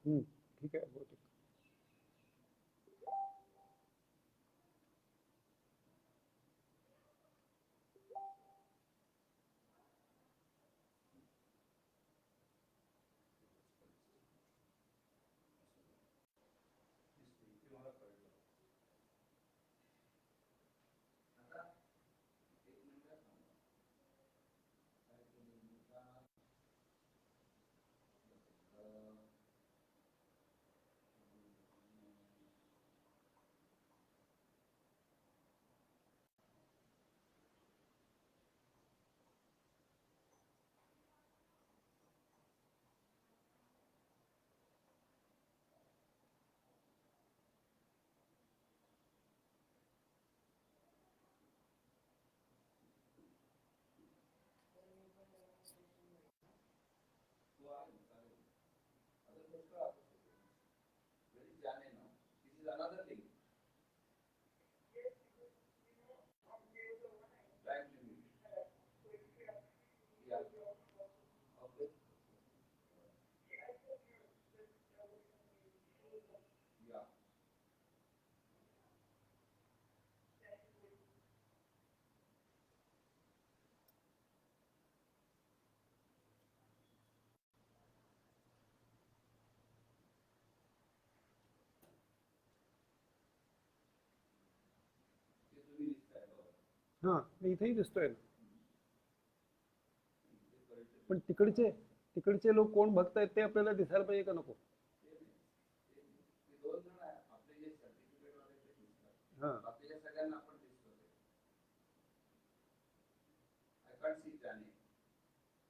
ठीक आहे बहुतेक. हां, इथेही दिसतोय ना. पण तिकडचे तिकडचे लोक कोण भक्त आहेत ते आपल्याला दिसायला पाहिजे का नको? हां.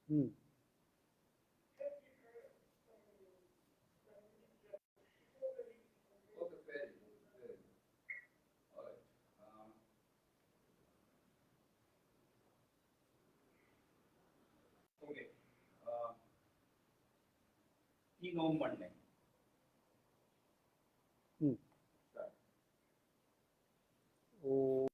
हम्म. तीन ओम म्हणणे. हम्म. ओ.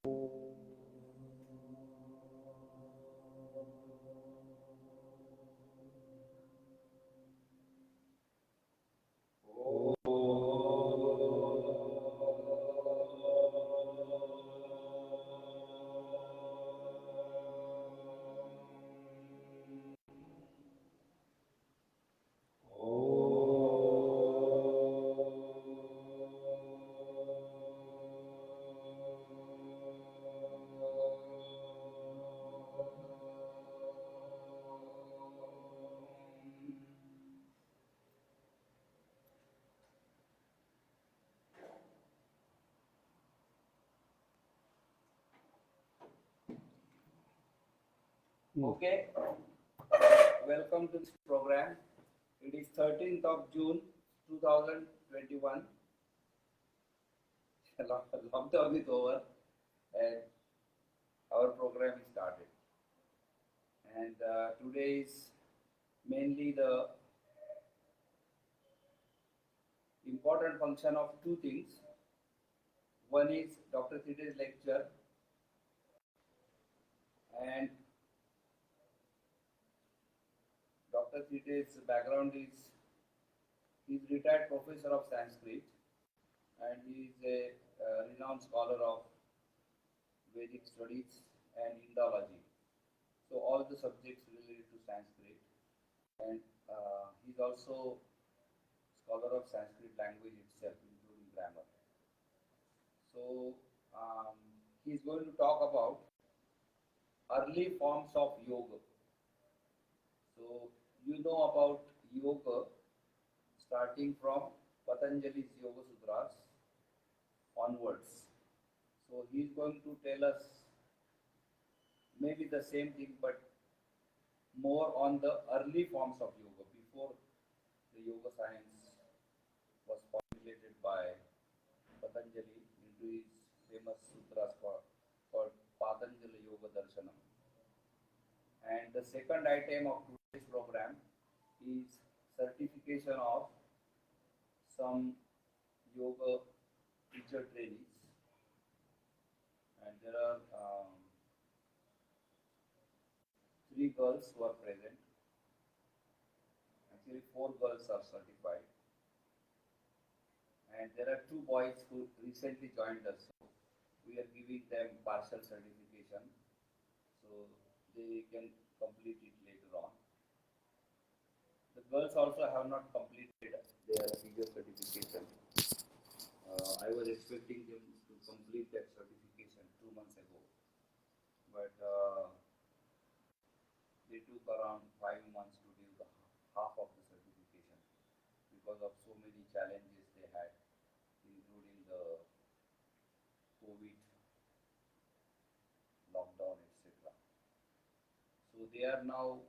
Okay, welcome to this program. It is 13th of June 2021. Lockdown is over and our program is started. And today is mainly the important function of two things. One is Dr. Thite's lecture, and Dr. Thite's background is he is retired professor of Sanskrit and he is a renowned scholar of Vedic studies and Indology. So all the subjects related to Sanskrit, and he is also scholar of Sanskrit language itself, including grammar. So he is going to talk about early forms of yoga. So you know about yoga starting from Patanjali's Yoga Sutras onwards. So he is going to tell us maybe the same thing but more on the early forms of yoga before the yoga science was formulated by Patanjali into his famous sutras called Patanjali Yoga Darshanam. And the second item of today's program is certification of some yoga teacher trainees. And there are three girls who are present. Actually, four girls are certified. And there are two boys who recently joined us. So we are giving them partial certification so they can complete it later on. The girls also have not completed their figure certification. I was expecting them to complete that certification 2 months ago, but they took around 5 months to do the half of the certification because of so many challenges they had, including the COVID lockdown, etc. So they are now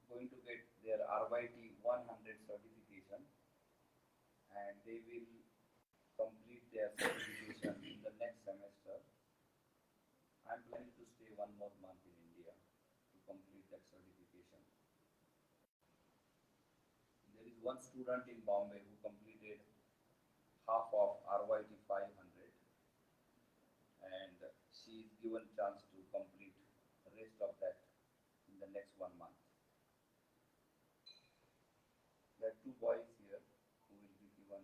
going to get their RYT 100 certification, and they will complete their certification in the next semester. I'm planning to stay 1 more month in India to complete that certification. There is one student in Bombay who completed half of RYT 500, and she is given chance to complete the rest of that in the next 1 month. There are two boys here who will be given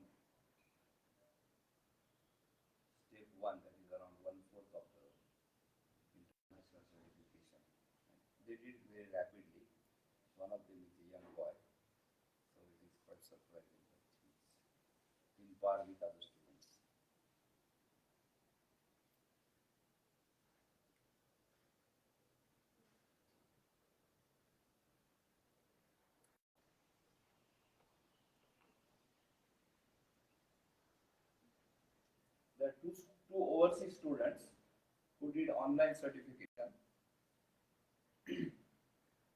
step one, that is around one-fourth of the international certification. And they did very rapidly. One of them is a young boy, so it is quite surprising that he's in par with other students. There are two overseas students who did online certification.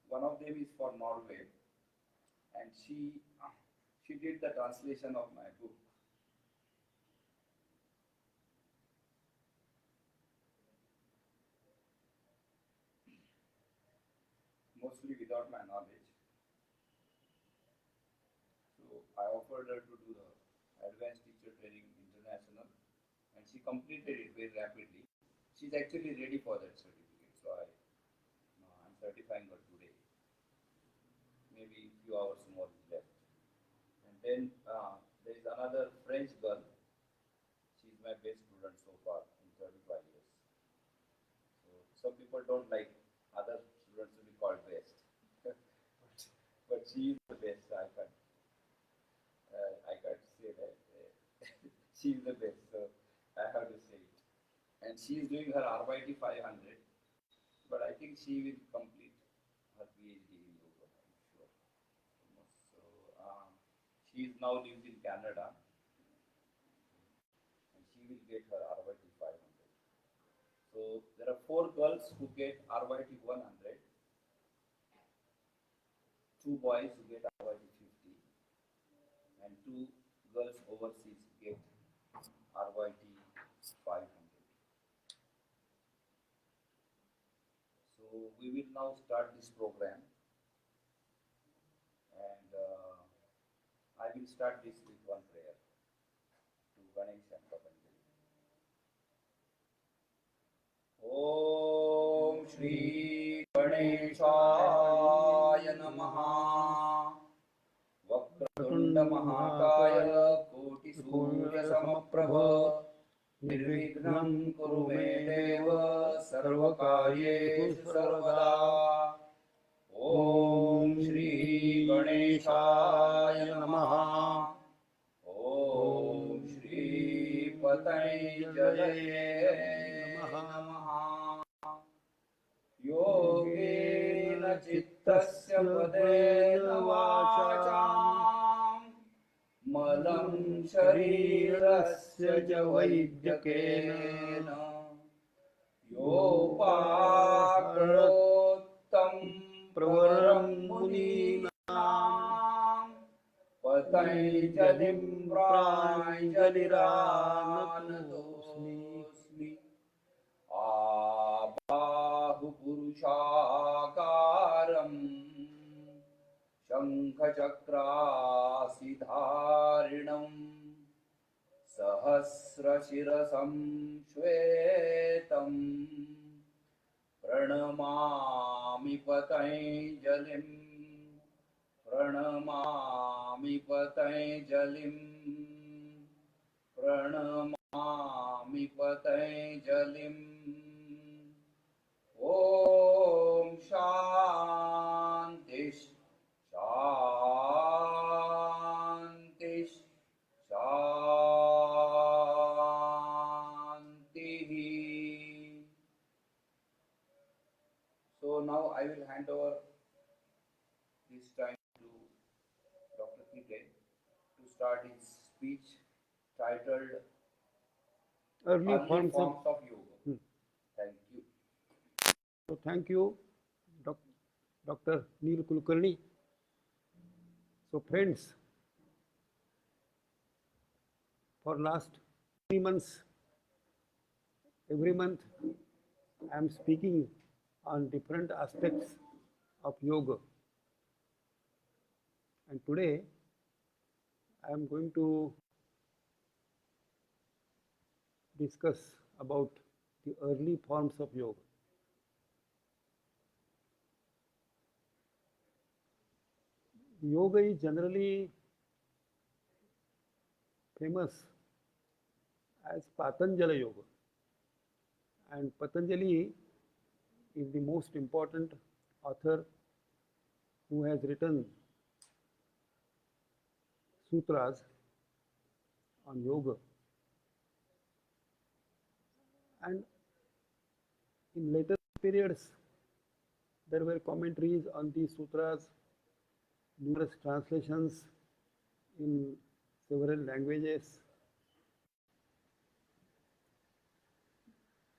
One of them is for Norway, and she did the translation of my book. Mostly without my knowledge. So I offered her to do the Advanced Teacher Training International, and she completed it very rapidly. She's actually ready for that certificate, so I'm certifying her today. Maybe a few hours more is left. And then there is another French girl. She's my best student so far in 35 years. So some people don't like other students to be called best, but she is the best. I can't say that she is the best, so I have to say it. And she is doing her RYT 500, but I think she will complete her PhD in yoga, I'm sure. So she is now lives in Canada, and she will get her RYT 500. So there are four girls who get RYT 100, two boys who get RYT 50, and two girls overseas get RYT 500. So we will now start this program, and I will start this with one prayer to Ganesh and Patanjali. Om Shri Ganeshaaya Namaha. Vakratunda महाकाय कोटि सूर्य समप्रभ निर्विघ्नं कुरु मे देव सर्वकार्येषु सर्वदा. ओम श्री गणेशाय नमः. ओम श्री पतंजलये नमः. योगेन चित्तस्य पदेन वाचां मलं शरीरस्य च वैद्यकेन योपाकरोत्तं प्रवरं मुनीनां पतञ्जलिं प्राञ्जलिरानतोऽस्मि. आबाहुपुरुषाकारं शङ्खचक्रासिधारिणं सहस्रशिरसं श्वेतं प्रणमामि पतञ्जलिं. प्रणमामि पतञ्जलिं. प्रणमामि पतञ्जलिम् ॐ शान्ति शान्ति शान्तिः. So now I will hand over this time to Dr. Thite to start his speech titled Early Early forms of. Forms of Yoga. Thank you. So thank you, Dr. Neil Kulkarni. So friends, for last 3 months, every month I am speaking on different aspects of yoga. And today I am going to discuss about the early forms of yoga. Yoga is generally famous as Patanjali Yoga. And Patanjali is the most important author who has written sutras on yoga. And in later periods, there were commentaries on these sutras, numerous translations in several languages.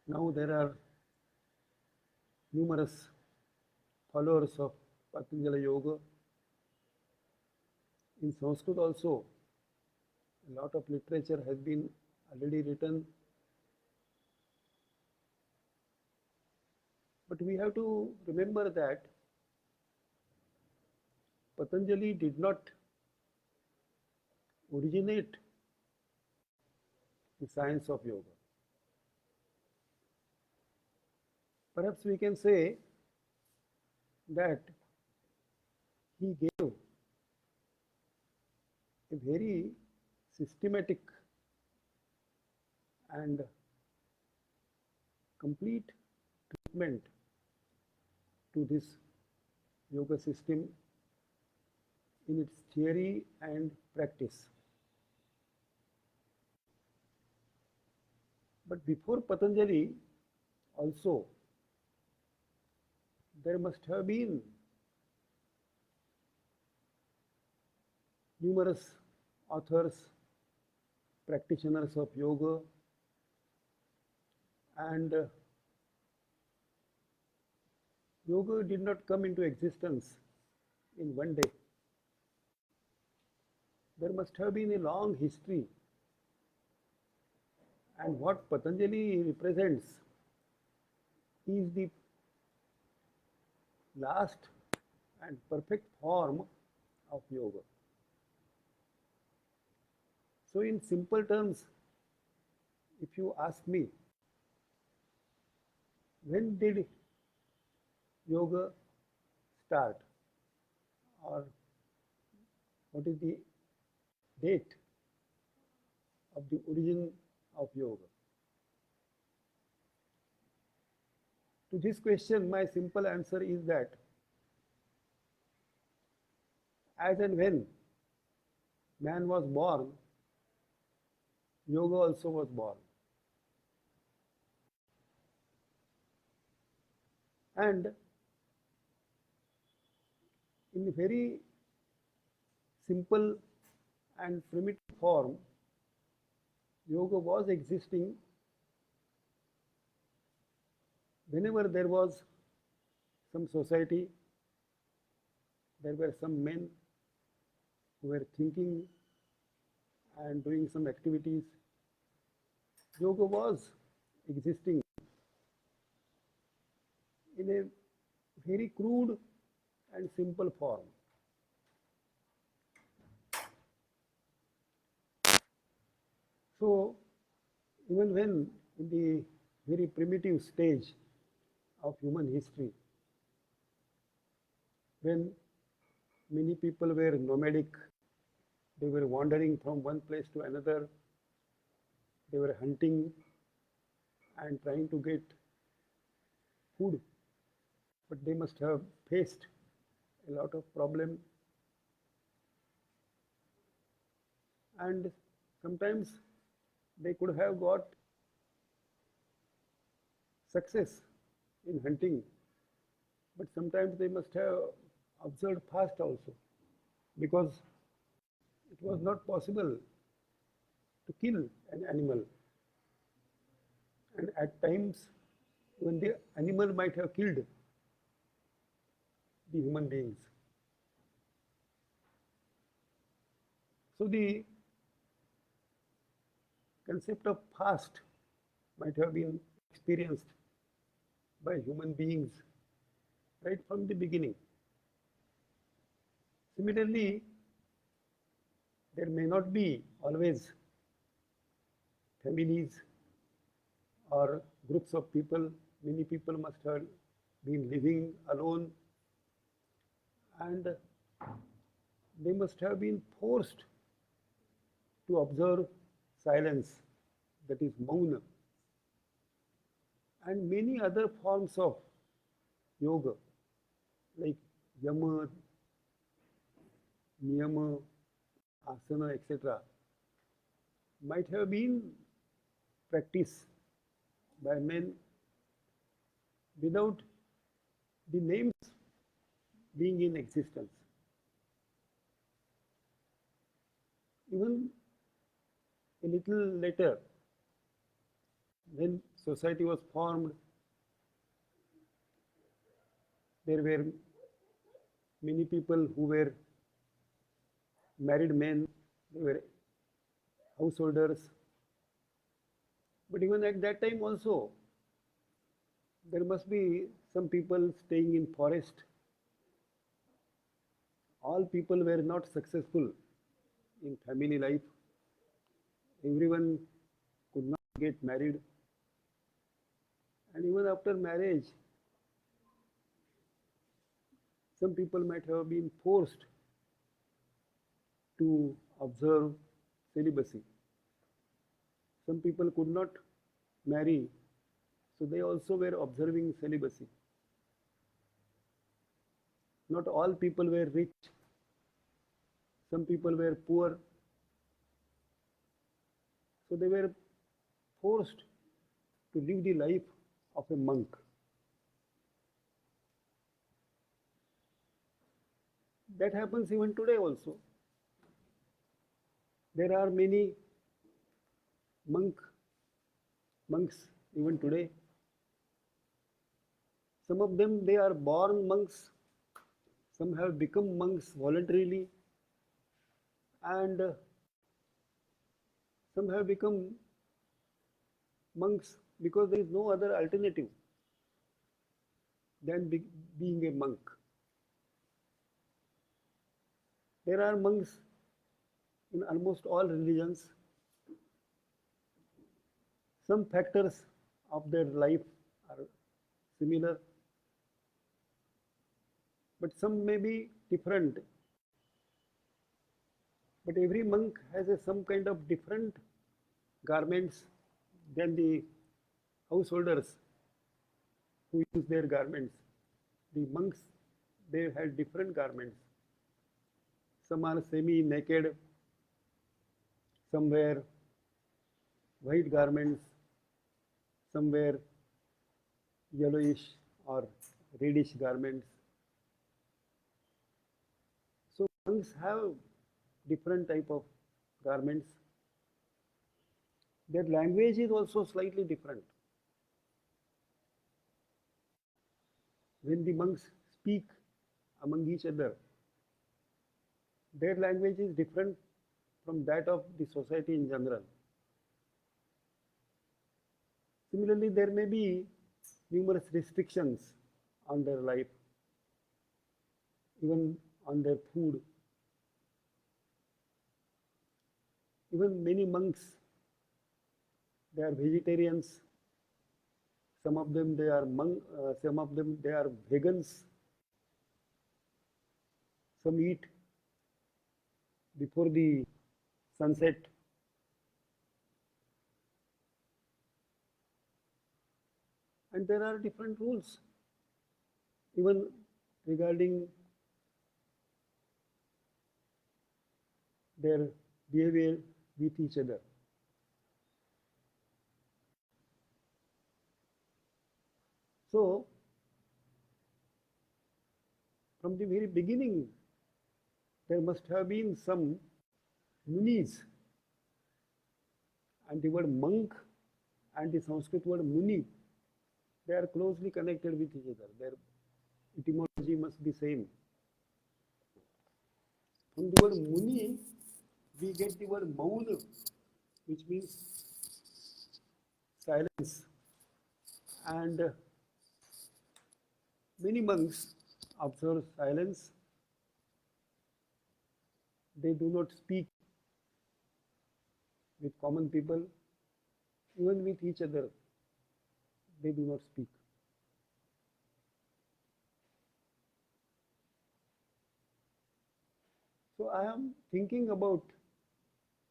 Now there are numerous followers of Patanjali Yoga. In Sanskrit also, a lot of literature has been already written. But we have to remember that Patanjali did not originate the science of yoga. Perhaps we can say that he gave a very systematic and complete treatment to this yoga system in its theory and practice. But before Patanjali also, there must have been numerous authors, practitioners of yoga, and yoga did not come into existence in one day. There must have been a long history, and what Patanjali represents is the last and perfect form of yoga. So in simple terms, if you ask me, when did yoga start, or what is the date of the origin of yoga? To this question, my simple answer is that as and when man was born, yoga also was born. And in a very simple and primitive form, yoga was existing whenever there was some society, there were some men who were thinking and doing some activities. Yoga was existing in a very crude and simple form. So, even when in the very primitive stage of human history, when many people were nomadic, they were wandering from one place to another, They were hunting and trying to get food, but they must have faced a lot of problem, and sometimes they could have got success in hunting, but sometimes they must have observed fast also, because it was not possible to kill an animal, and at times when the animal might have killed the human beings. So the concept of fast might have been experienced by human beings right from the beginning. Similarly, there may not be always families or groups of people. Many people must have been living alone, and they must have been forced to observe silence, that is mauna, and many other forms of yoga like yama, niyama, asana, etc., might have been practiced by men without the names being in existence. Even a little later, when society was formed, there were many people who were married men, they were householders. But even at that time also, there must be some people staying in forest. All people were not successful in family life. Everyone could not get married. And even after marriage, some people might have been forced to observe celibacy. Some people could not marry, so they also were observing celibacy. Not all people were rich. Some people were poor. So they were forced to live the life of a monk. That happens even today also. There are many monks even today. Some of them, they are born monks. Some have become monks voluntarily, and some have become monks because there is no other alternative than being a monk. There are monks in almost all religions. Some factors of their life are similar, but some may be different. But every monk has some kind of different garments than the householders who use their garments. The monks, they had different garments. Some are semi-naked, some wear white garments, some wear yellowish or reddish garments. So monks have different type of garments. Their language is also slightly different. When the monks speak among each other, their language is different from that of the society in general. Similarly, there may be numerous restrictions on their life, even on their food. Even many monks, they are vegetarians. Some of them they are some of them they are vegans. Some eat before the sunset. And there are different rules, even regarding their behavior with each other. So, from the very beginning, there must have been some munis, and the word monk and the Sanskrit word muni, they are closely connected with each other. Their etymology must be same. From the word muni, we get the word mauna, which means silence. And many monks observe silence. They do not speak with common people, even with each other. They do not speak. So I am thinking about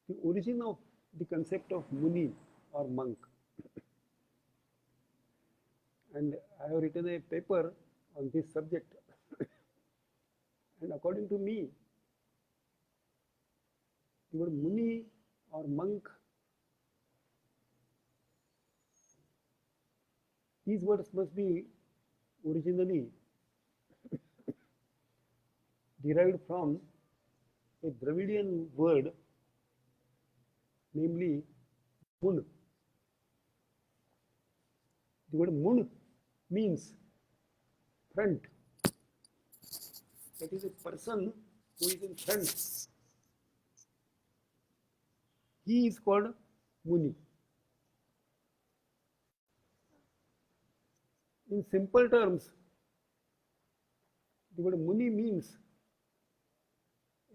the origin of the concept of muni or monk. And I have written a paper on this subject. And according to me, the word muni or monk, these words must be originally derived from a Dravidian word, namely mun. The word mun means front. That is a person who is in front. He is called muni. In simple terms, the word muni means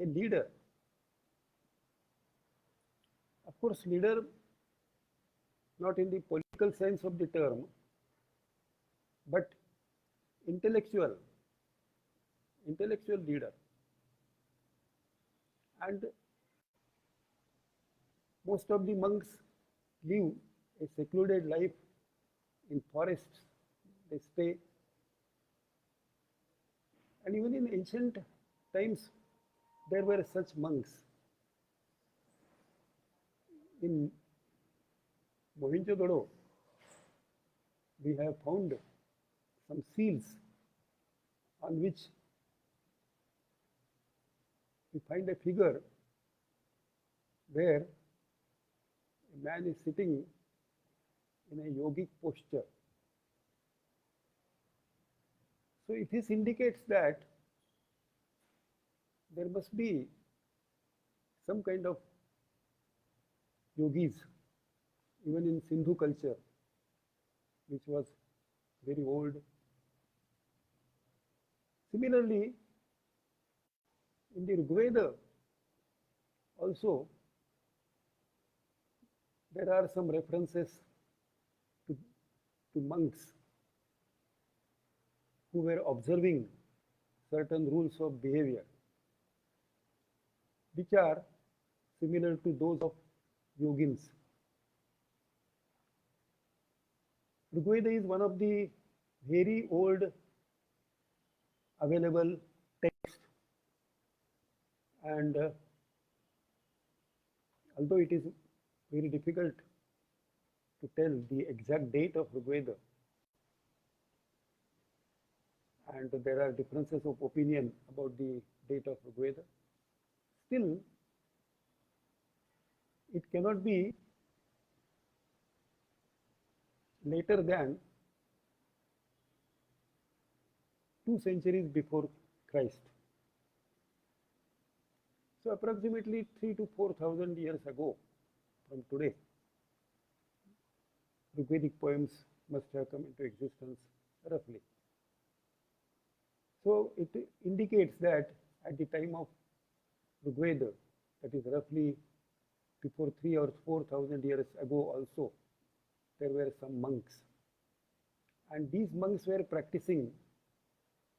a leader. Of course, leader not in the political sense of the term, but intellectual leader. And most of the monks live a secluded life in forests. They stay. And even in ancient times, there were such monks. In Mohenjo-daro, we have found some seals on which we find a figure where a man is sitting in a yogic posture. So this indicates that there must be some kind of yogis, even in Sindhu culture, which was very old. Similarly, in the Rigveda also, there are some references to monks who were observing certain rules of behavior, which are similar to those of yogins. Rigveda is one of the very old available texts, and although it is very difficult to tell the exact date of Rigveda, and there are differences of opinion about the date of Rigveda, still it cannot be later than 2 centuries before Christ. So approximately 3 to 4,000 years ago from today, Rigvedic poems must have come into existence roughly. So it indicates that at the time of Rigveda, that is roughly before 3 or 4,000 years ago also, there were some monks. And these monks were practicing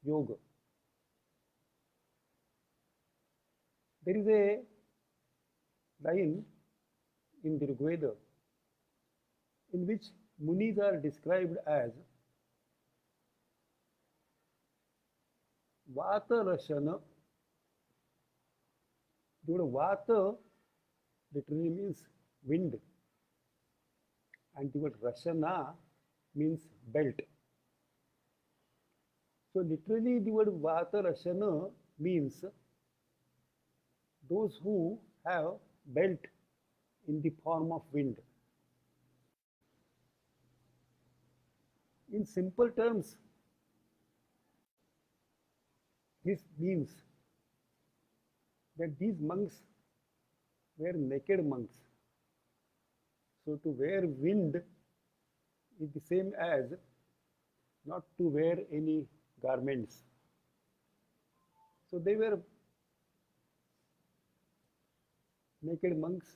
yoga. There is a line in the Rigveda in which munis are described as Vata-rashana. The word Vata literally means wind, and the word Rashana means belt. So literally the word Vata-rashana means those who have belt in the form of wind. In simple terms, this means that these monks were naked monks. So to wear wind is the same as not to wear any garments. So they were naked monks.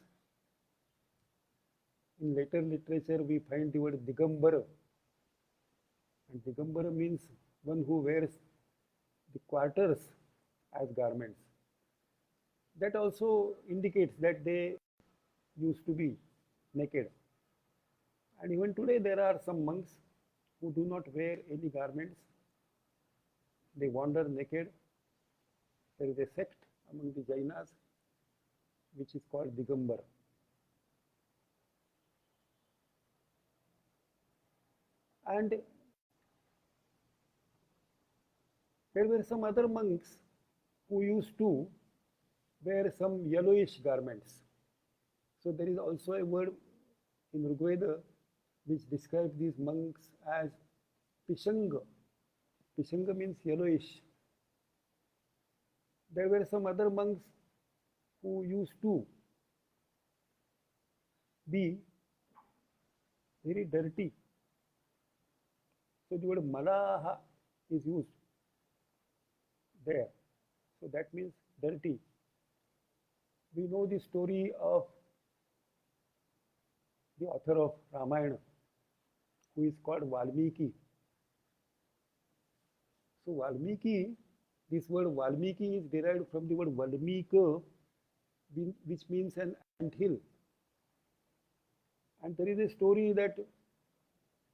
In later literature, we find the word Digambara. And Digambara means one who wears the quarters as garments. That also indicates that they used to be naked. And even today, there are some monks who do not wear any garments. They wander naked. There is a sect among the Jainas which is called Digambara. And there were some other monks who used to wear some yellowish garments. So there is also a word in Rigveda which describes these monks as Pishanga. Pishanga means yellowish. There were some other monks who used to be very dirty. So the word Malaha is used there. So that means dirty. We know the story of the author of Ramayana, who is called Valmiki. So Valmiki, this word Valmiki is derived from the word Valmika, which means an anthill. And there is a story that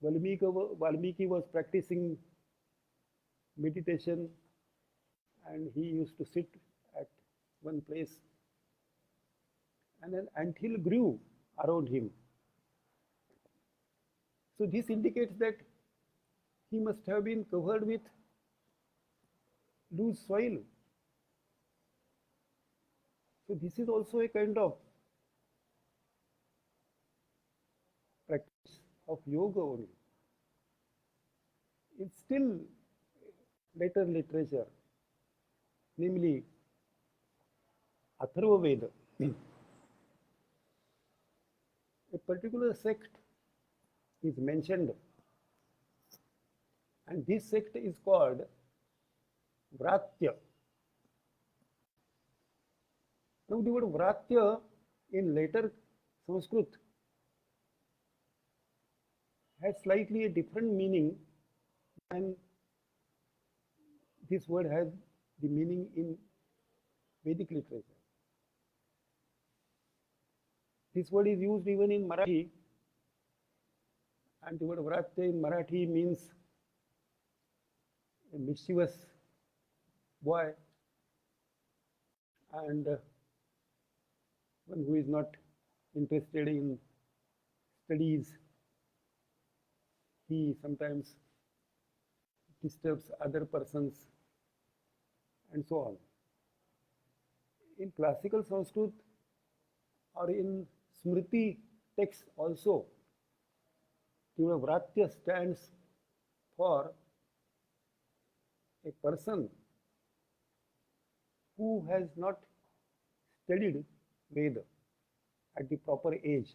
Valmiki was practicing meditation, and he used to sit at one place, and an anthill grew around him. So this indicates that he must have been covered with loose soil. So this is also a kind of practice of yoga only. It's still later literature, namely Atharva Veda. A particular sect is mentioned, and this sect is called Vratya. Now the word Vratya in later Sanskrit has slightly a different meaning than this word has the meaning in Vedic literature. This word is used even in Marathi, and the word Vratya in Marathi means a mischievous boy, and one who is not interested in studies. He sometimes disturbs other persons and so on. In classical Sanskrit or in Smriti texts also, the word Vratya stands for a person who has not studied Veda at the proper age,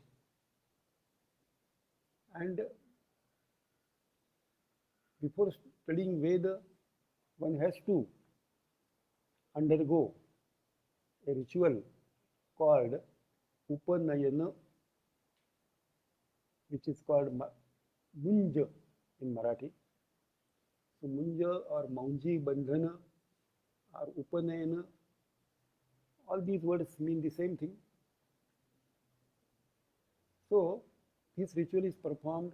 and before studying Veda, one has to undergo a ritual called Upanayana, which is called Munja in Marathi. So Munja or Maunji Bandhana or Upanayana, all these words mean the same thing. So this ritual is performed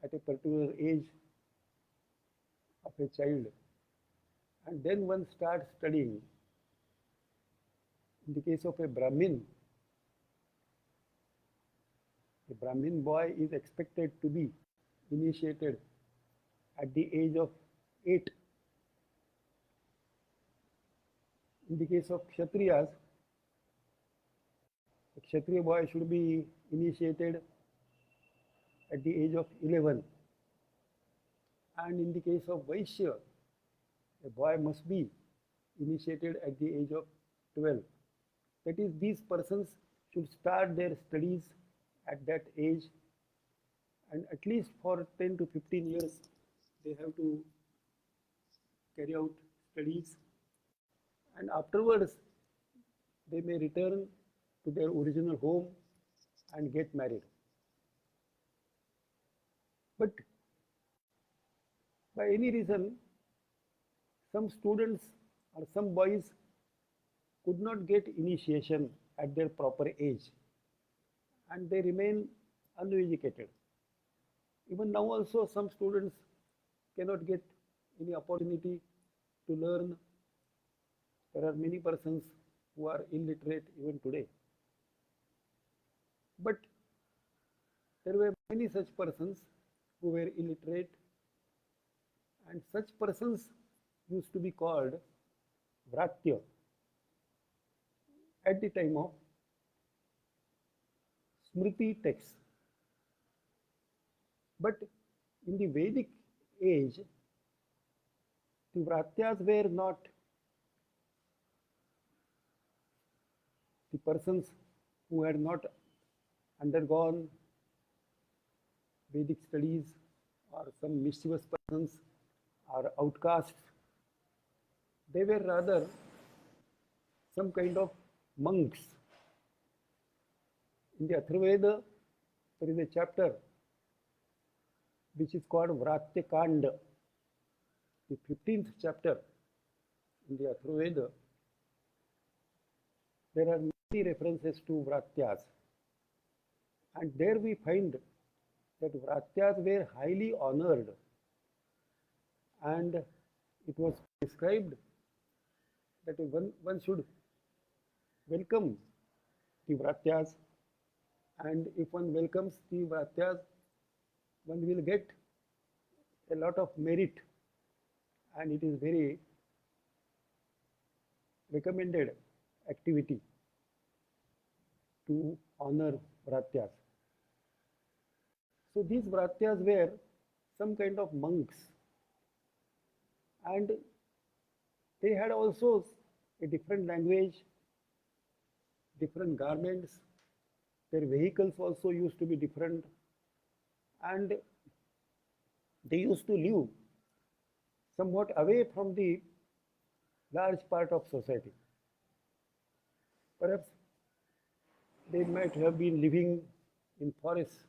at a particular age of a child, and then one starts studying. In the case of a Brahmin boy is expected to be initiated at the age of 8. In the case of Kshatriyas, a Kshatriya boy should be initiated at the age of 11. And in the case of Vaishya, a boy must be initiated at the age of 12. That is, these persons should start their studies at that age, and at least for 10 to 15 years they have to carry out studies, and afterwards they may return to their original home and get married. But by any reason, some students or some boys could not get initiation at their proper age, and they remain uneducated. Even now also some students cannot get any opportunity to learn. There are many persons who are illiterate even today. But there were many such persons who were illiterate, and such persons used to be called Vratya at the time of Smriti texts. But in the Vedic age, the Vratyas were not the persons who had not undergone Vedic studies, or some mischievous persons or outcasts. They were rather some kind of monks. In the Atharvaveda, there is a chapter which is called Vratya Kanda, the 15th chapter in the Atharvaveda. There are many references to Vratyas, and there we find that Vratyas were highly honored, and it was prescribed that one should welcome the Vratyas, and if one welcomes the Vratyas, one will get a lot of merit, and it is very recommended activity to honor Vratyas. So these Vratyas were some kind of monks, and they had also a different language, different garments. Their vehicles also used to be different, and they used to live somewhat away from the large part of society. Perhaps they might have been living in forests,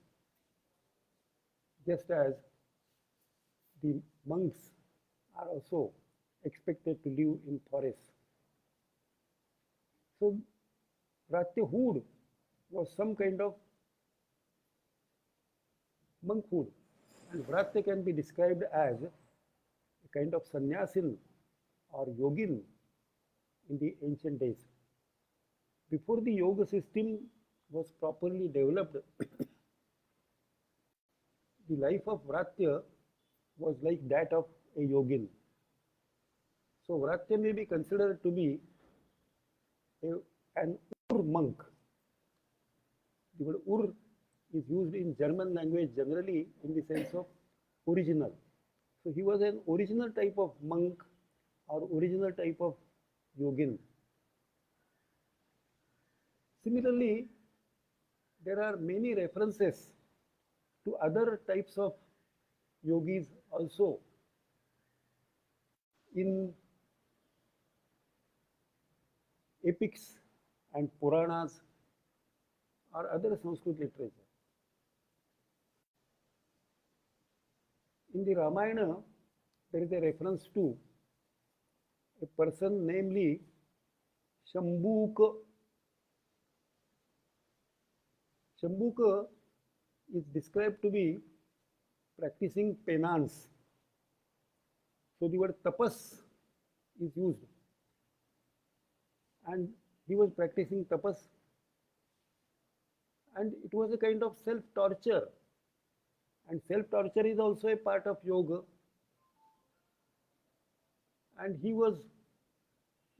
just as the monks are also expected to live in forests. So Ratyahood was some kind of monkhood, and Vratya can be described as a kind of sannyasin or yogin in the ancient days. Before the yoga system was properly developed, the life of Vratya was like that of a yogin. So Vratya may be considered to be an Ur monk. The word Ur is used in German language generally in the sense of original. So he was an original type of monk or original type of yogin. Similarly, there are many references to other types of yogis also in epics and Puranas or other Sanskrit literature. In the Ramayana, there is a reference to a person, namely Shambhuka. Shambhuka is described to be practicing penance. So the word tapas is used. And he was practicing tapas, and it was a kind of self-torture. And self-torture is also a part of yoga. And he was,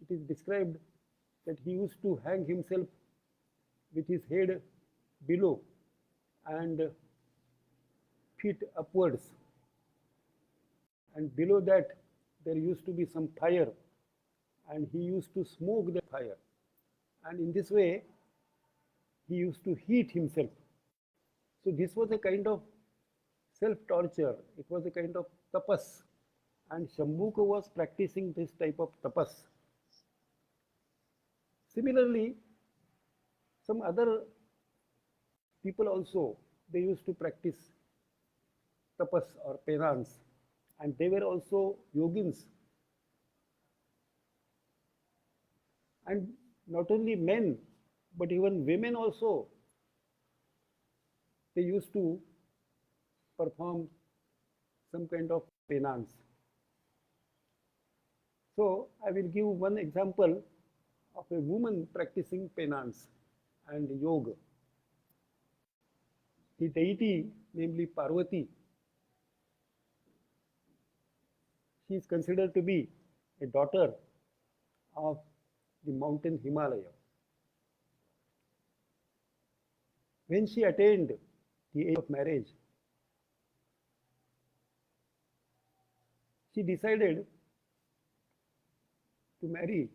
it is described that he used to hang himself with his head below and feet upwards. And below that, there used to be some fire, and he used to smoke the fire. And in this way, he used to heat himself. So this was a kind of self-torture. It was a kind of tapas. And Shambhuka was practicing this type of tapas. Similarly, some other people also, they used to practice tapas or penance, and they were also yogins. And not only men, but even women also, they used to perform some kind of penance. So I will give one example of a woman practicing penance and yoga. The deity, namely Parvati, she is considered to be a daughter of the mountain Himalaya. When she attained the age of marriage, she decided to marry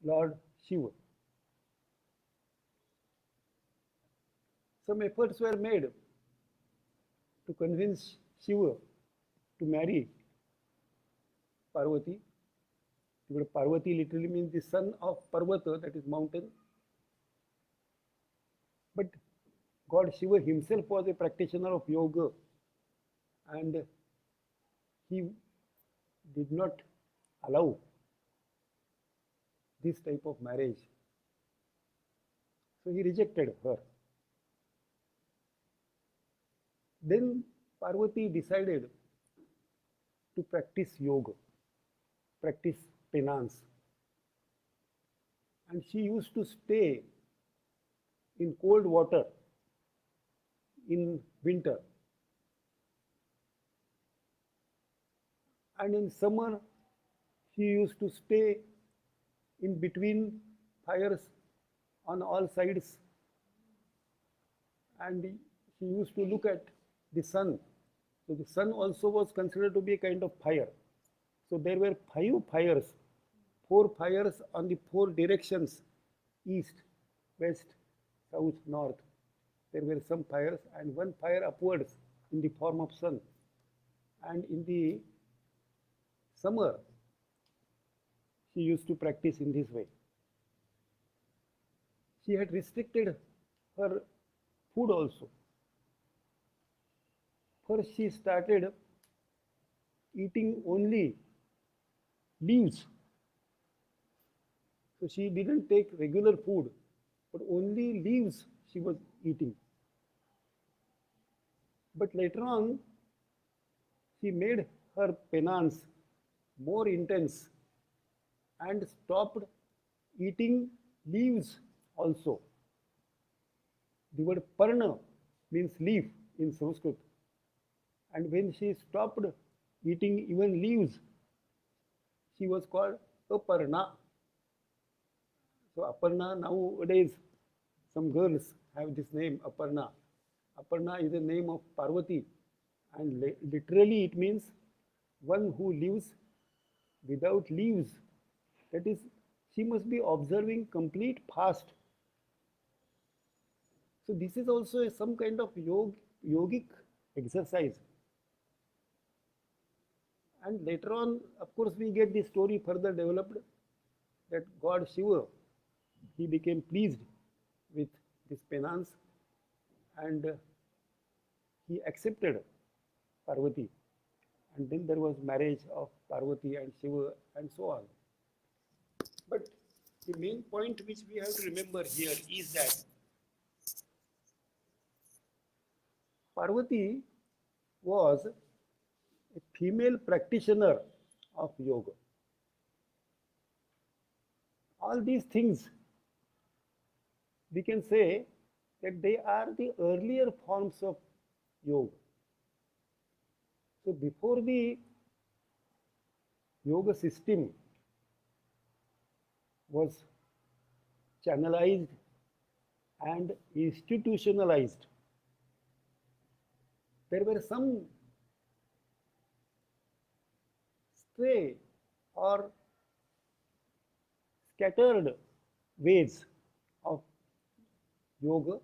Lord Shiva. Some efforts were made to convince Shiva to marry Parvati. The word Parvati literally means the son of Parvata, that is mountain. But God Shiva himself was a practitioner of yoga, and he did not allow this type of marriage. So he rejected her. Then Parvati decided to practice yoga, practice penance. And she used to stay in cold water in winter. And in summer, she used to stay in between fires on all sides. And she used to look at the sun. So the sun also was considered to be a kind of fire. So there were 5 fires, 4 fires on the 4 directions, east, west, south, north. There were some fires, and 1 fire upwards in the form of sun. And in the summer, she used to practice in this way. She had restricted her food also. First, she started eating only leaves. So she didn't take regular food, but only leaves she was eating. But later on, she made her penance more intense and stopped eating leaves also. The word parna means leaf in Sanskrit. And when she stopped eating even leaves, she was called Aparna. So Aparna, nowadays, some girls have this name, Aparna. Aparna is the name of Parvati, and literally it means one who lives without leaves. That is, she must be observing complete fast. So this is also some kind of yogic exercise. And later on, of course, we get the story further developed that God Shiva, he became pleased with this penance, and he accepted Parvati. And then there was marriage of Parvati and Shiva and so on. But the main point which we have to remember here is that Parvati was a female practitioner of yoga. All these things, we can say that they are the earlier forms of yoga. So before the yoga system was channelized and institutionalized, there were some stray or scattered ways of yoga,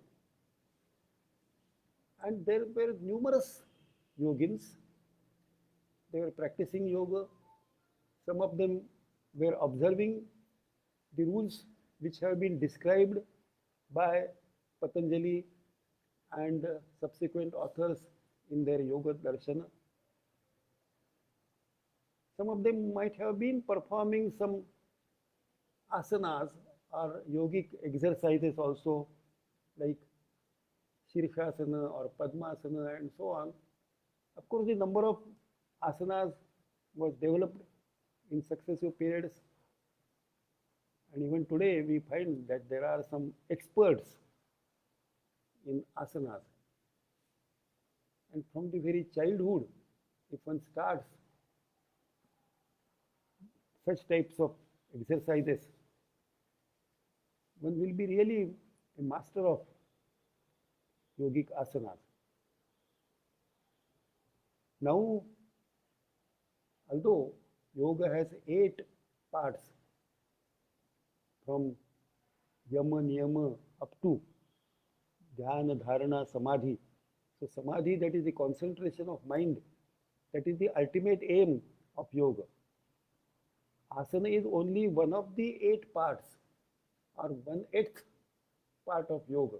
and there were numerous yogins. They were practicing yoga. Some of them were observing the rules which have been described by Patanjali and subsequent authors in their Yoga Darshana. Some of them might have been performing some asanas or yogic exercises also, like Shirshasana or Padmasana and so on. Of course, the number of asanas was developed in successive periods, and even today we find that there are some experts in asanas. And from the very childhood, if one starts such types of exercises, one will be really a master of yogic asanas. Now, although yoga has 8 parts from yama, niyama up to dhyana, dharana, samadhi. So samadhi, that is the concentration of mind, that is the ultimate aim of yoga. Asana is only one of the 8 parts or 1/8 part of yoga.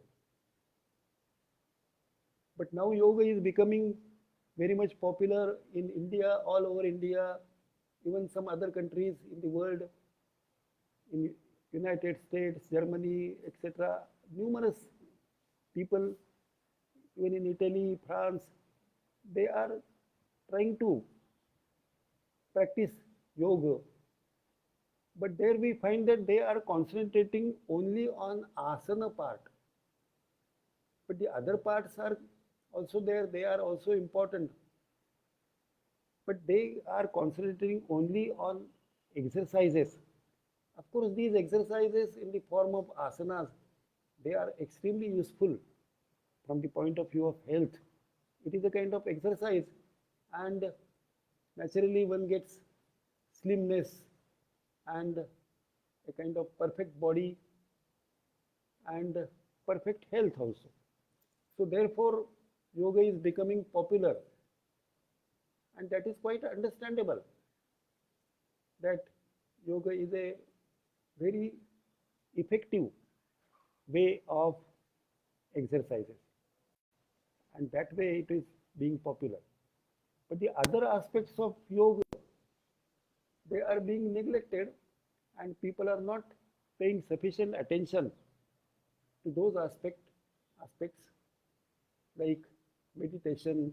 But now yoga is becoming very much popular in India, all over India, even some other countries in the world, in United States, Germany, etc. Numerous people, even in Italy, France, they are trying to practice yoga. But there we find that they are concentrating only on asana part. But the other parts are also there, they are also important. But they are concentrating only on exercises. Of course, these exercises in the form of asanas, they are extremely useful from the point of view of health. It is a kind of exercise, and naturally one gets slimness and a kind of perfect body and perfect health also. So therefore, yoga is becoming popular, and that is quite understandable, that yoga is a very effective way of exercises, and that way it is being popular. But the other aspects of yoga, they are being neglected, and people are not paying sufficient attention to those aspects like meditation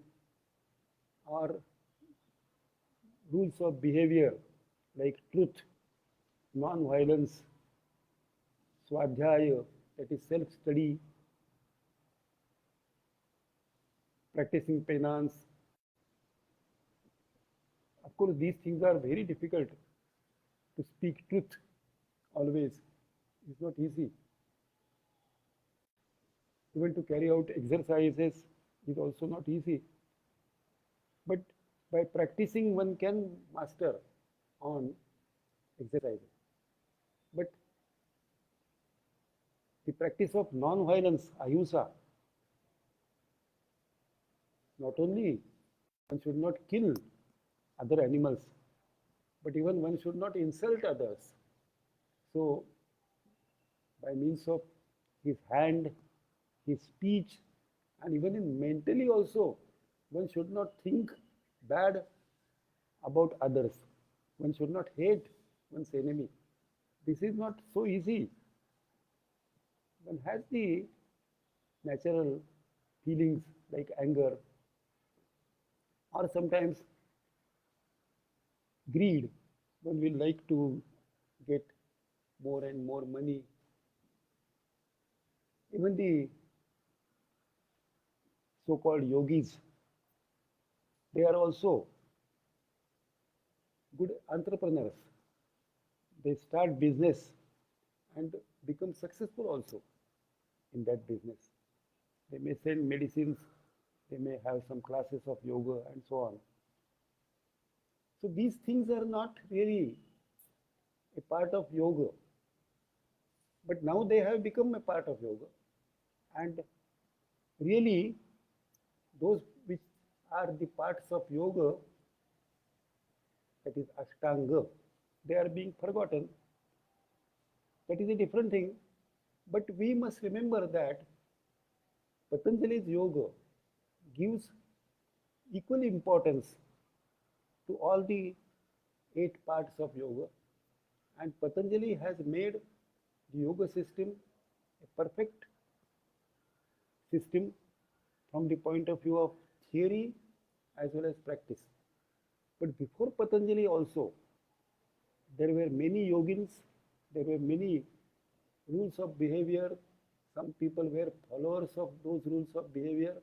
or rules of behavior like truth, non-violence, swadhyaya, that is self-study, practicing penance. Of course, these things are very difficult. To speak truth always is not easy. Even to carry out exercises is also not easy. But by practicing, one can master on exercises. But the practice of non-violence, ahimsa, not only one should not kill other animals, but even one should not insult others. So, by means of his hand, his speech, and even in mentally also, one should not think bad about others. One should not hate one's enemy. This is not so easy. One has the natural feelings like anger, or sometimes greed, one will like to get more and more money. Even the so-called yogis, they are also good entrepreneurs. They start business and become successful also in that business. They may sell medicines, they may have some classes of yoga and so on. So these things are not really a part of yoga, but now they have become a part of yoga. And really, those which are the parts of yoga, that is Ashtanga, they are being forgotten. That is a different thing. But we must remember that Patanjali's yoga gives equal importance to all the 8 parts of yoga, and Patanjali has made the yoga system a perfect system from the point of view of theory as well as practice. But before Patanjali also, there were many yogins, there were many rules of behavior. Some people were followers of those rules of behavior,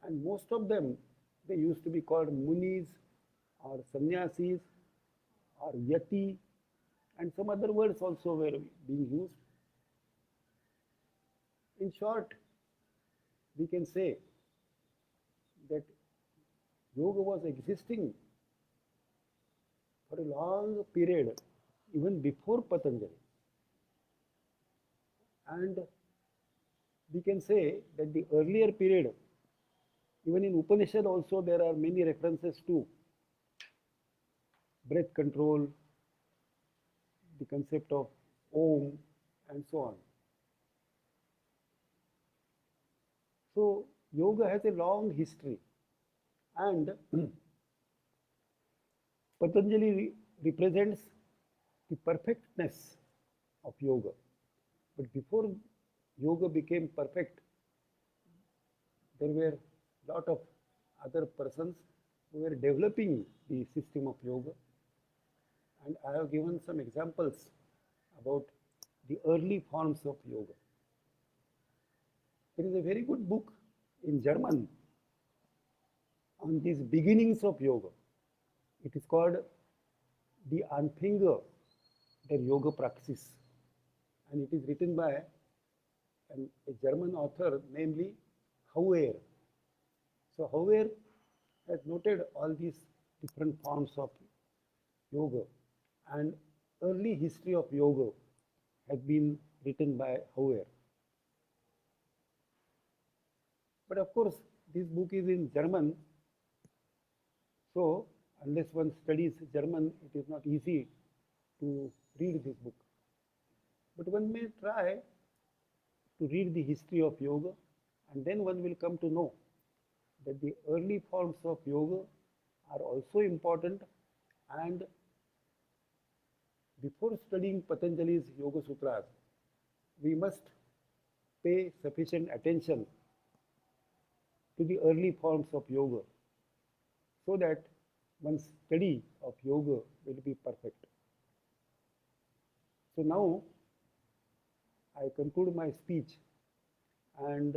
and most of them, they used to be called munis or sannyasis or yati, and some other words also were being used. In short, we can say that yoga was existing for a long period, even before Patanjali. And we can say that the earlier period, even in Upanishad also, there are many references to breath control, the concept of Om, and so on. So, yoga has a long history, and Patanjali represents the perfectness of yoga. But before yoga became perfect, there were a lot of other persons who were developing the system of yoga. And I have given some examples about the early forms of yoga. There is a very good book in German on these beginnings of yoga. It is called Die Anfänge der Yoga Praxis, and it is written by a German author, namely Hauer. So Hauer has noted all these different forms of yoga, and early history of yoga has been written by Hauer. But of course, this book is in German, so unless one studies German, it is not easy to read this book. But one may try to read the history of yoga, and then one will come to know that the early forms of yoga are also important, and before studying Patanjali's Yoga Sutras, we must pay sufficient attention to the early forms of yoga so that one's study of yoga will be perfect. So now I conclude my speech, and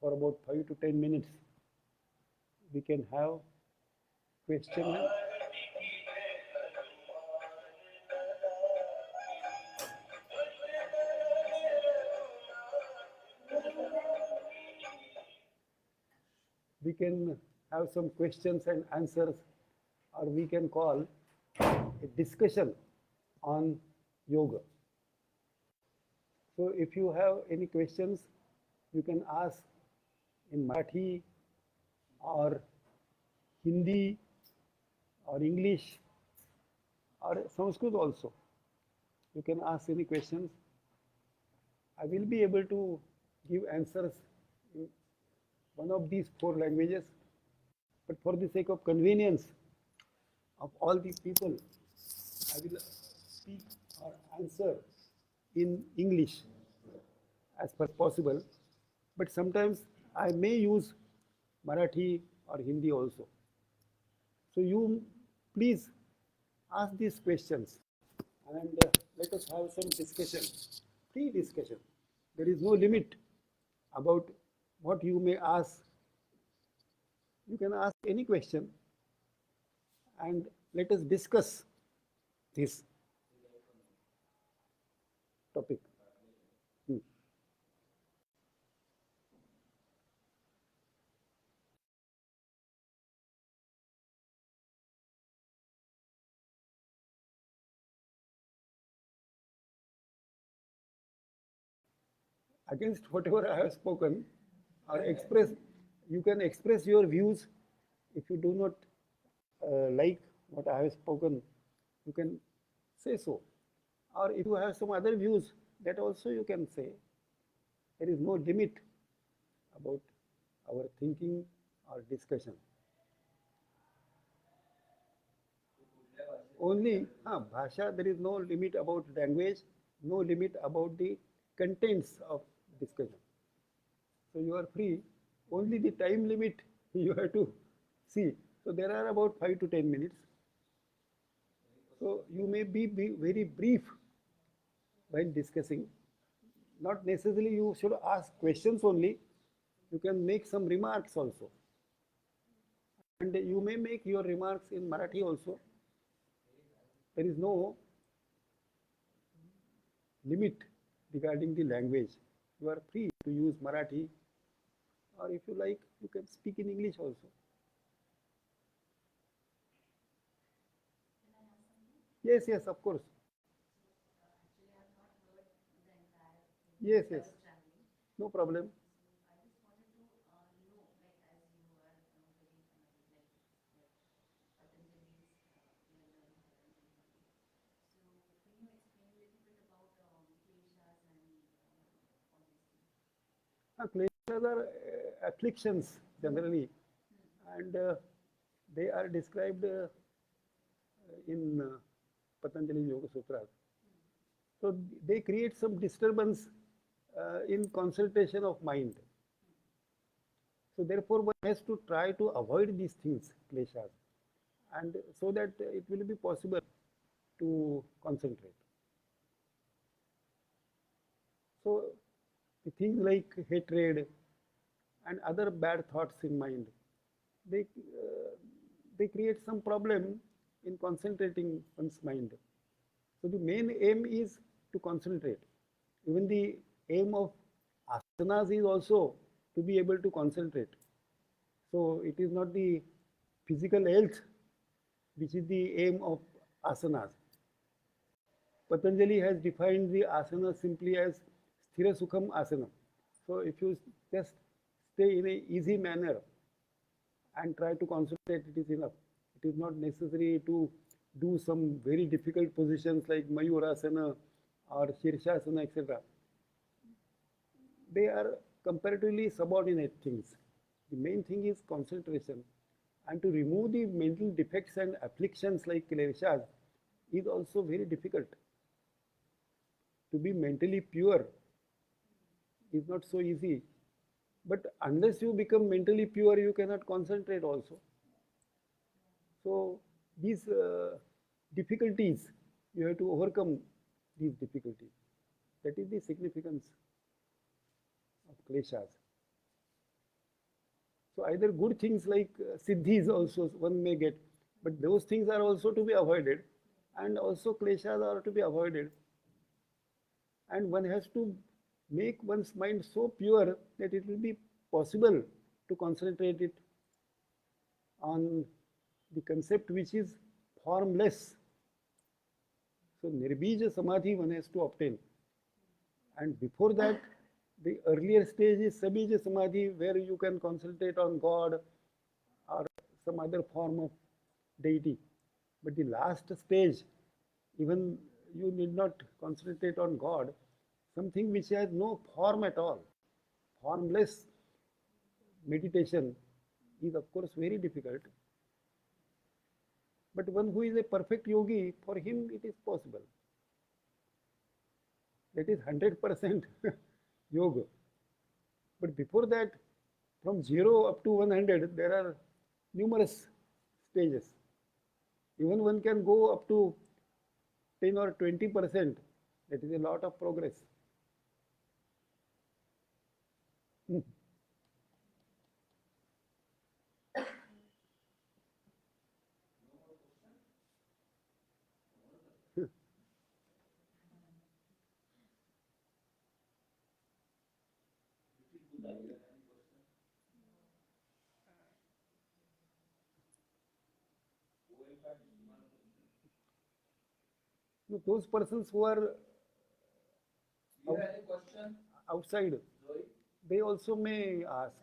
for about 5 to 10 minutes we can have question. We can have some questions and answers, or we can call a discussion on yoga. So if you have any questions, you can ask in Marathi or Hindi or English or Sanskrit also. You can ask any questions. I will be able to give answers in one of these 4 languages, but for the sake of convenience of all the people, I will speak or answer in English as far as possible, but sometimes I may use Marathi or Hindi also. So you please ask these questions and let us have some discussion, free discussion. There is no limit about what you may ask. You can ask any question and let us discuss this topic. Hmm. Against whatever I have spoken or express, you can express your views. If you do not like what I have spoken, you can say so. Or if you have some other views, that also you can say. There is no limit about our thinking or discussion. Only bhasha, there is no limit about language, no limit about the contents of discussion. So you are free. Only the time limit you have to see. So there are about 5 to 10 minutes. So you may be very brief while discussing. Not necessarily you should ask questions only. You can make some remarks also. And you may make your remarks in Marathi also. There is no limit regarding the language. You are free to use Marathi, or if you like, you can speak in English also. Yes, yes, of course. Yes, yes. No problem. Kleshas are afflictions generally, and they are described in Patanjali Yoga Sutras. So they create some disturbance in concentration of mind. So therefore, one has to try to avoid these things, kleshas, and so that it will be possible to concentrate. So the things like hatred and other bad thoughts in mind, they they create some problem in concentrating one's mind. So the main aim is to concentrate. Even the aim of asanas is also to be able to concentrate. So it is not the physical health which is the aim of asanas. Patanjali has defined the asana simply as sthira sukham asana. So if you just stay in a easy manner and try to concentrate, it is enough. It is not necessary to do some very difficult positions like Mayurasana or Shirshasana, etc. They are comparatively subordinate things. The main thing is concentration. And to remove the mental defects and afflictions like kleshas is also very difficult. To be mentally pure is not so easy. But unless you become mentally pure, you cannot concentrate also. So these difficulties, you have to overcome these difficulties. That is the significance of kleshas. So either good things like siddhis also one may get, but those things are also to be avoided, and also kleshas are to be avoided. And one has to make one's mind so pure that it will be possible to concentrate it on the concept which is formless. So nirbija samadhi one has to obtain. And before that, the earlier stage is sabija samadhi, where you can concentrate on God or some other form of deity. But the last stage, even you need not concentrate on God, something which has no form at all. Formless meditation is, of course, very difficult. But one who is a perfect yogi, for him it is possible. That is 100% yoga. But before that, from 0 up to 100, there are numerous stages. Even one can go up to 10 or 20%. That is a lot of progress. Hmm. Those persons who are Do you have any question, outside, Zoe? they also may ask.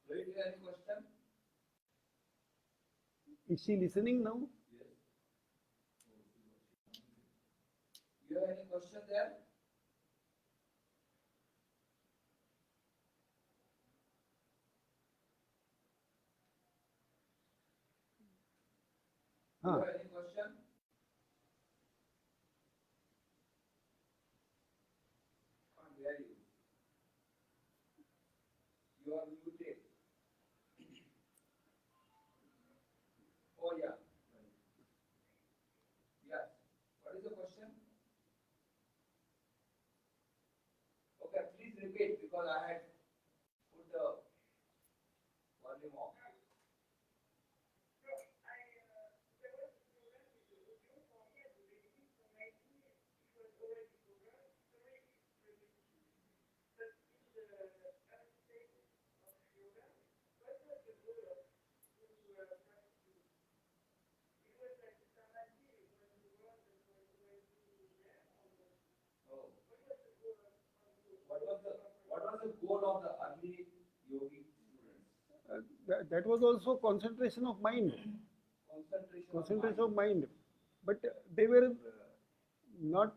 Zoe, do you have any question? Is she listening now? Yes. You have any question there? Do you Huh. have any question? Can't hear you. You are muted. Oh yeah. Yes. What is the question? Okay, please repeat because I had put the volume off. Oh. What was the goal of the early yogi students? That was also concentration of mind. Concentration of Of mind. mind. But they were not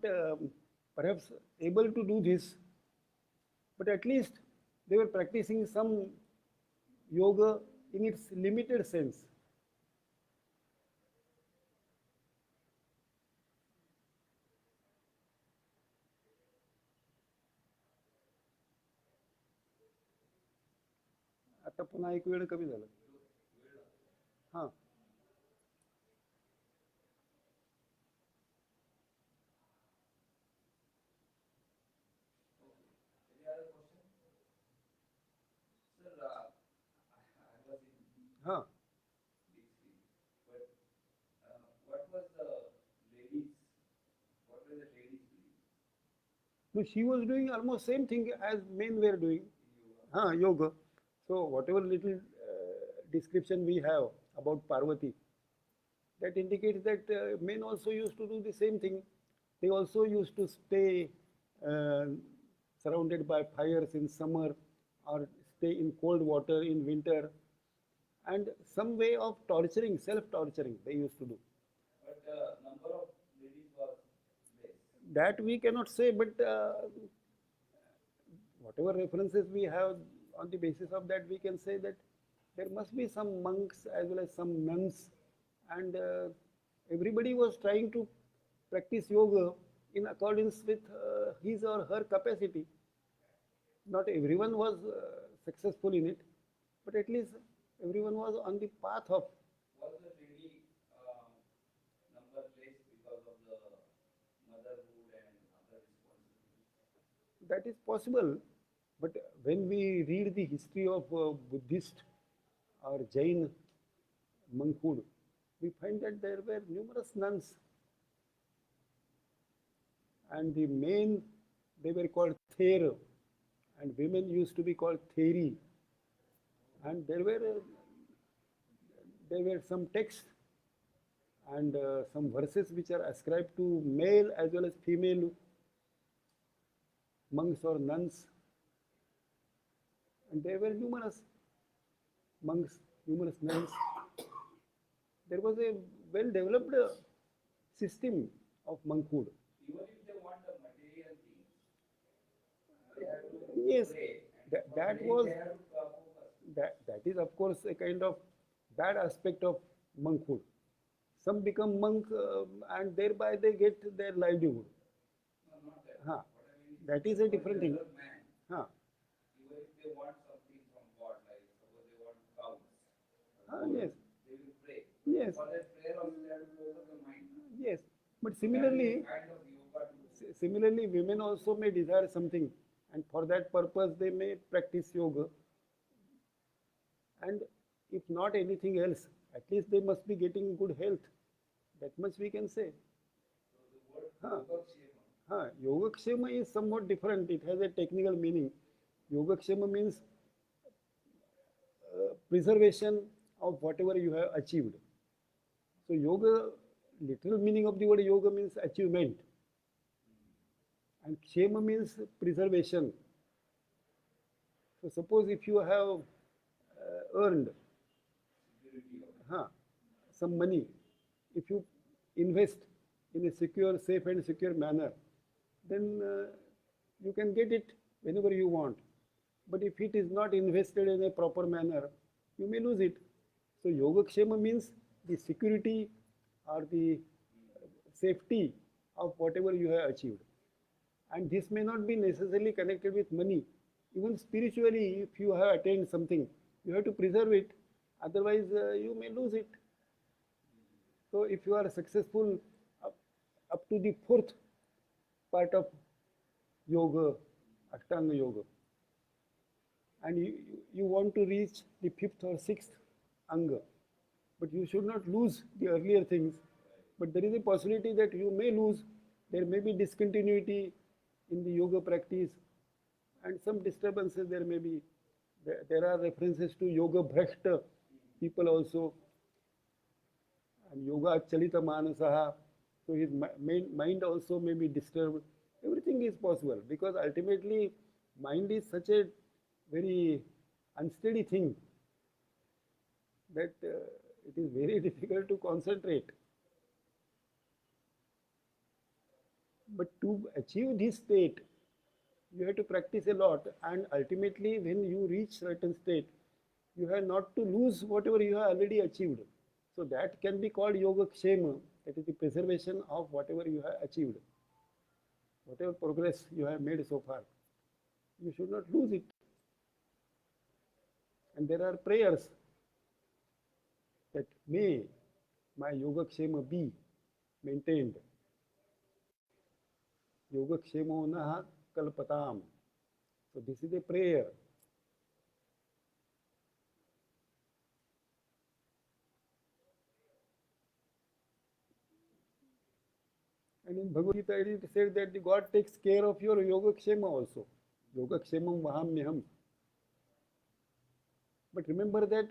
perhaps able to do this, but at least they were practicing some yoga in its limited sense. आता पुन्हा एक वेळ कमी झालं. हां. Any other question? Sir, I was in हां. this field, but what was the ladies? What were the ladies doing No, she was doing almost same thing as men were doing. in yoga? Yoga. So whatever little description we have about Parvati, that indicates that men also used to do the same thing. They also used to stay uh, surrounded by fires in summer or stay in cold water in winter, and some way of torturing, self-torturing they used to do. But the number of ladies was less. That we cannot say, but whatever references we have, on the basis of that we can say that there must be some monks as well as some nuns, and everybody was trying to practice yoga in accordance with his or her capacity. Not everyone was successful in it, but at least everyone was on the path of. Was the lady number less because of the motherhood and other responsibilities? That is possible, but when we read the history of Buddhist or Jain monkhood, we find that there were numerous nuns, and the men, they were called Ther, and women used to be called Theri, and there were some texts and some verses which are ascribed to male as well as female monks or nuns, and there were numerous monks, numerous nuns. There was a well developed system of monkhood. Even if they want the material things, they have to Yes, pray. that, For that praying, was they have to focus. that is of course a kind of bad aspect of monkhood. Some become monk and thereby they get their livelihood. No, not that. Huh. What I mean is, That is a for different thing. regular man, Huh. even if they want something from God, like suppose they want cows, Yes. Yes, For that prayer also they have to focus the mind. yes. But So that is similarly, a kind of yoga too. similarly, women also may desire something, and for that purpose they may practice yoga. And if not anything else, at least they must be getting good health. That much we can say. So the word Huh. Yogakshema. Yogakshema is somewhat different. It has a technical meaning. Yogakshema means preservation of whatever you have achieved. So yoga, literal meaning of the word yoga means achievement. And kshema means preservation. So suppose if you have earned some money, if you invest in a secure, safe and secure manner, then you can get it whenever you want. But if it is not invested in a proper manner, you may lose it. So Yogakshema means the security or the safety of whatever you have achieved. And this may not be necessarily connected with money. Even spiritually, if you have attained something, you have to preserve it. Otherwise, you may lose it. So if you are successful up to the fourth part of yoga, Ashtanga yoga, and you want to reach the fifth or sixth anga, but you should not lose the earlier things. But there is a possibility that you may lose. There may be discontinuity in the yoga practice, and some disturbances there may be. There are references to yoga bhrashta people also, and yoga chalita manasaha. So his mind also may be disturbed. Everything is possible because ultimately mind is such a very unsteady thing that it is very difficult to concentrate. But to achieve this state, you have to practice a lot, and ultimately when you reach certain state, you have not to lose whatever you have already achieved. So that can be called yoga kshema, that is the preservation of whatever you have achieved. Whatever progress you have made so far, you should not lose it. And there are prayers that may my yoga kshema be maintained. Yoga kshemo naha kalpatam. So this is a prayer. And in Bhagavad Gita it is said that the God takes care of your yoga kshema also. Yoga kshemam vahamyaham. But remember that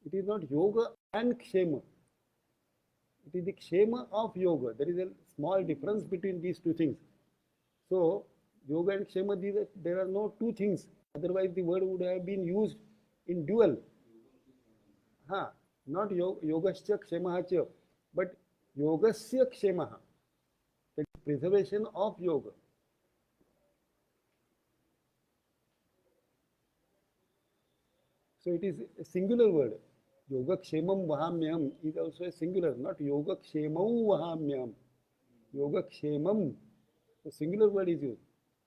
it is not yoga and kshema. It is the kshema of yoga. There is a small difference between these two things. So yoga and kshema, there are no two things. Otherwise the word would have been used in dual. Not yogasya kshemaha cha, but yogasya kshemaha. That is preservation of yoga. So it is a singular word. Yoga kshemam vahamyam is also a singular, not yoga kshemau vahamyam. Yoga kshemam. So singular word is used.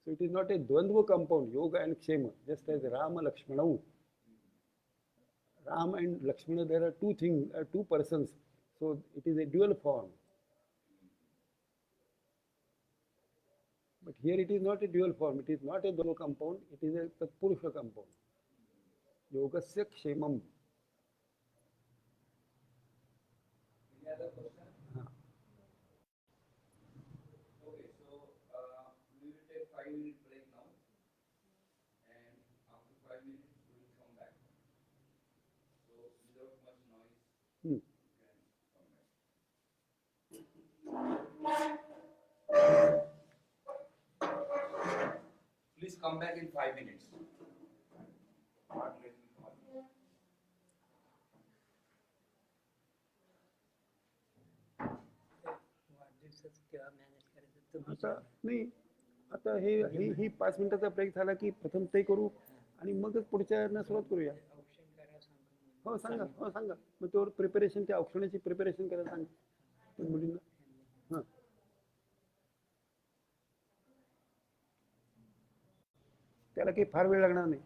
So it is not a dvandva compound, yoga and kshema, just as Rama Lakshmanau. Ram and Lakshmana, there are two things, two persons. So it is a dual form. But here it is not a dual form. It is not a dvandva compound. It is a tatpurusha compound. Yogasya kshemam. Any other question? Okay, so we will take 5 minute break now, and after 5 minutes we will come back. So without much noise, you can come back. Please come back in 5 minutes. Not let me call you. आता नाही, आता ही 5 मिनिटाचा break झाला की प्रथम ते करू आणि मगच पुढच्या सुरुवात करूया. हो सांगा, हो सांगा. मग त्यावर प्रिपरेशन, त्या औक्षणाची प्रिपरेशन करायला सांगा मुलींना. हां, त्याला काही फार वेळ लागणार नाही.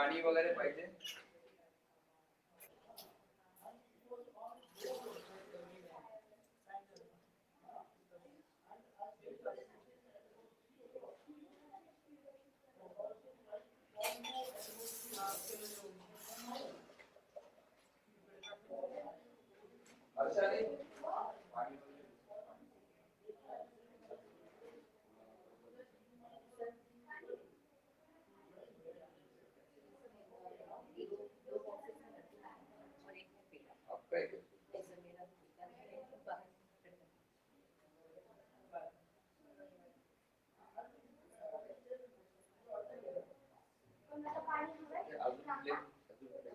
पाणी वगैरे पाहिजे. हर्षाली पाणी आपका है क्या? अजून प्लेट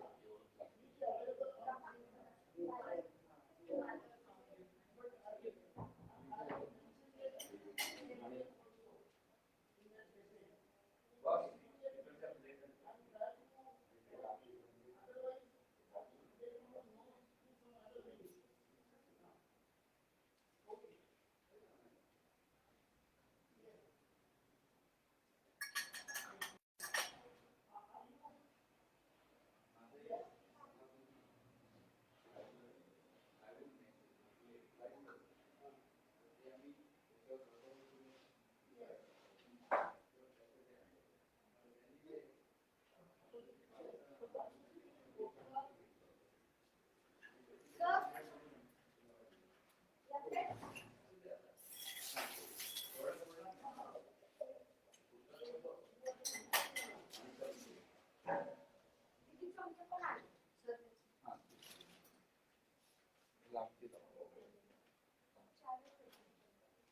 लागते.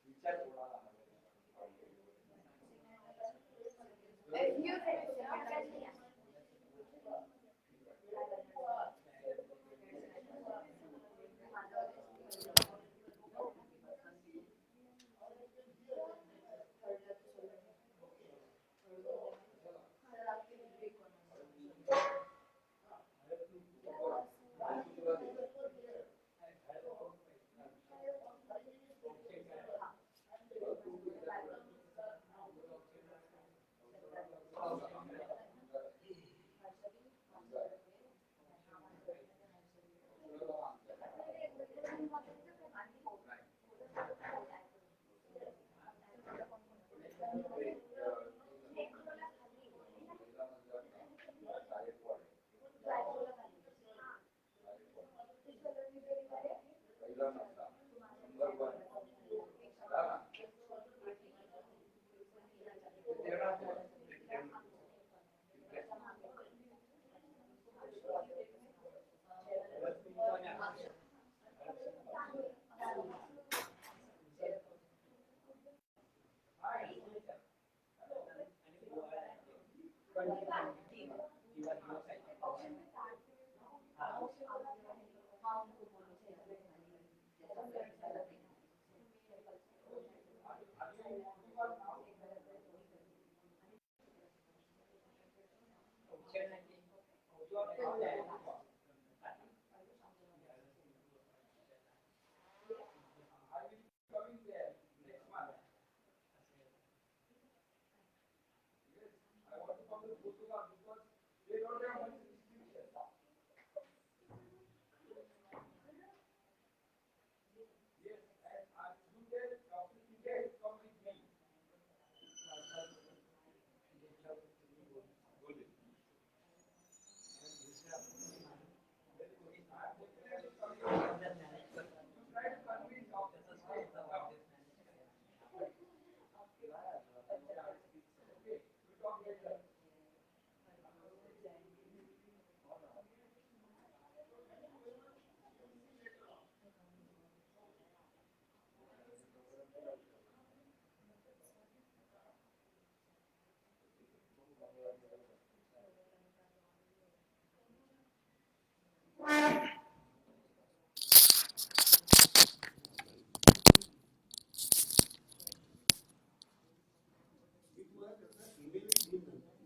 विचार कोणाला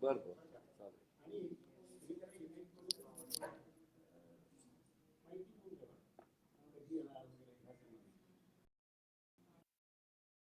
बरं.